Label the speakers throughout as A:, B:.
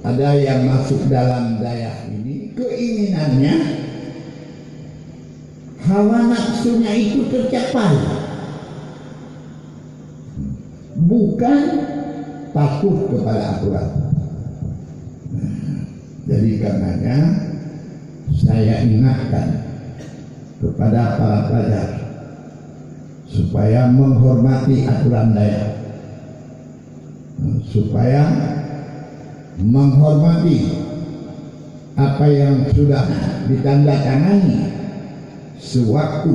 A: ada yang masuk dalam daya ini, keinginannya, hawa nafsunya itu tercapai, bukan patuh kepada aturan. Jadi karenanya saya ingatkan kepada para pelajar supaya menghormati aturan daya, supaya menghormati apa yang sudah ditandatangani sewaktu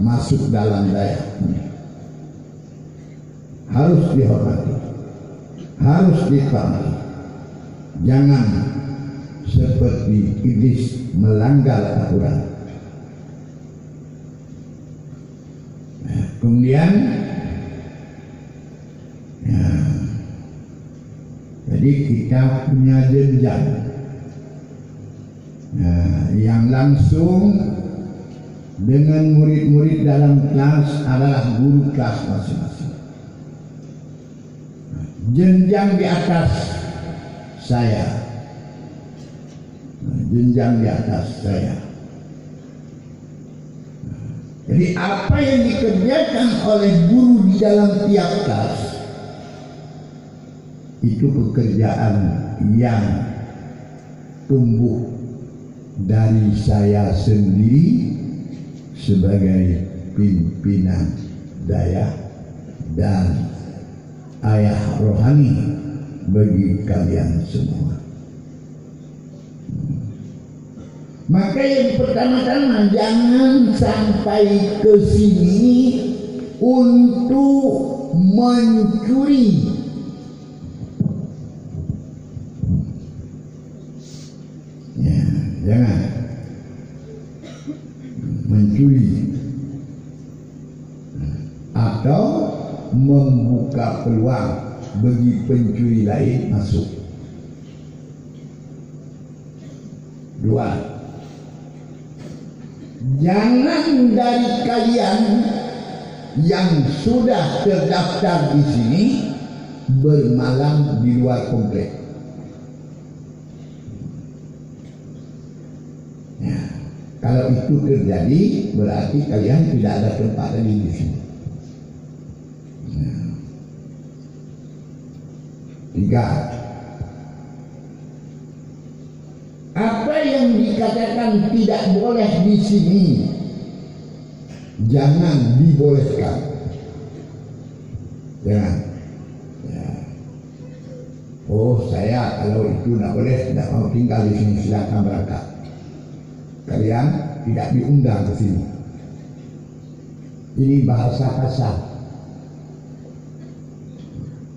A: masuk dalam daya. Harus dihormati, harus dipahami. Jangan seperti iblis melanggar aturan. Kemudian jadi kita punya jenjang yang langsung dengan murid-murid dalam kelas adalah guru kelas masing-masing. Jenjang di atas saya, jenjang di atas saya. Jadi apa yang dikerjakan oleh guru di dalam tiap kelas itu pekerjaan yang tumbuh dari saya sendiri sebagai pimpinan daya dan ayah rohani bagi kalian semua. Maka yang pertama-tama, jangan sampai ke sini untuk mencuri. Ya, jangan mencuri atau membuka peluang bagi pencuri lain masuk. Dua, jangan dari kalian yang sudah terdaftar di sini bermalam di luar komplek. Ya, kalau itu terjadi berarti kalian tidak ada tempat lagi di sini. Ya. Tiga, apa yang dikatakan tidak boleh di sini jangan dibolehkan. Jangan. Ya. Oh, saya kalau itu tidak boleh, tidak mau tinggal di sini, silakan berangkat. Kalian tidak diundang ke sini. Ini bahasa kasar.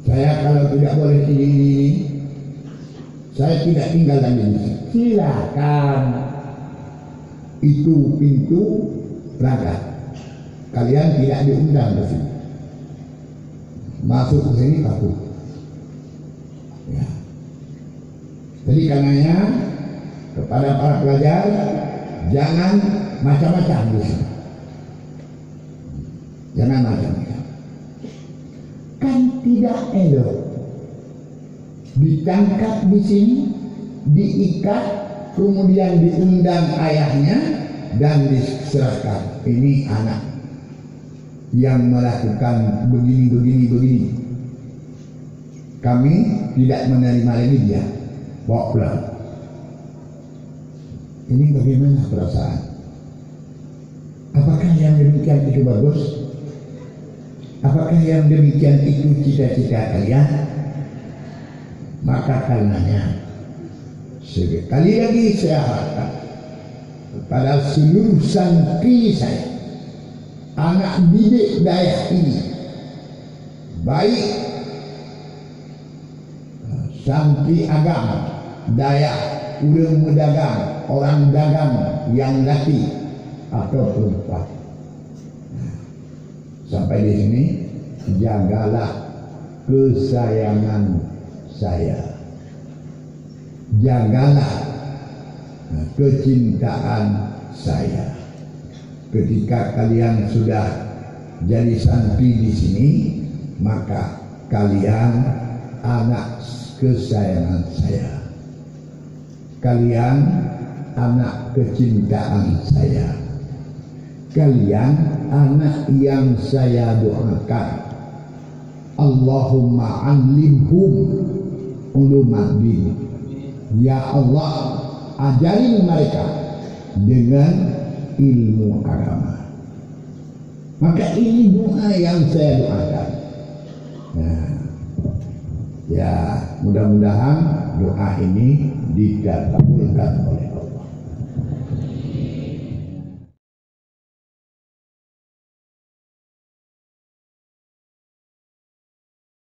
A: Saya kalau tidak boleh ini, saya tidak tinggal lagi di sini. Silakan. Itu pintu berangkat. Kalian tidak diundang ke sini. Masuk ke sini takut. Ya. Jadi karenanya kepada para pelajar jangan macam-macam di sini. Jangan macam-macam. Kan tidak elok ditangkap di sini, diikat, kemudian diundang ayahnya dan diserahkan. Ini anak yang melakukan begini. Kami tidak menerima lagi dia, bawa pulang. Ini bagaimana perasaan? Apakah yang demikian itu bagus? Apakah yang demikian itu cita-cita kalian? Maka karenanya sekali lagi saya harapkan kepada seluruh santri saya, anak didik daya ini, baik santri agama, daya, urang medagang, orang dagang yang laki atau perempuan. Sampai di sini jagalah kesayangan saya, jagalah kecintaan saya. Ketika kalian sudah jadi santri di sini, maka kalian anak kesayangan saya. kalian anak kecintaan saya, kalian anak yang saya doakan. Allahumma alimhum ulumaddin. Ya Allah, ajarin mereka dengan ilmu agama. Maka ini doa yang saya doakan. Nah, ya mudah-mudahan doa ini dikabulkan oleh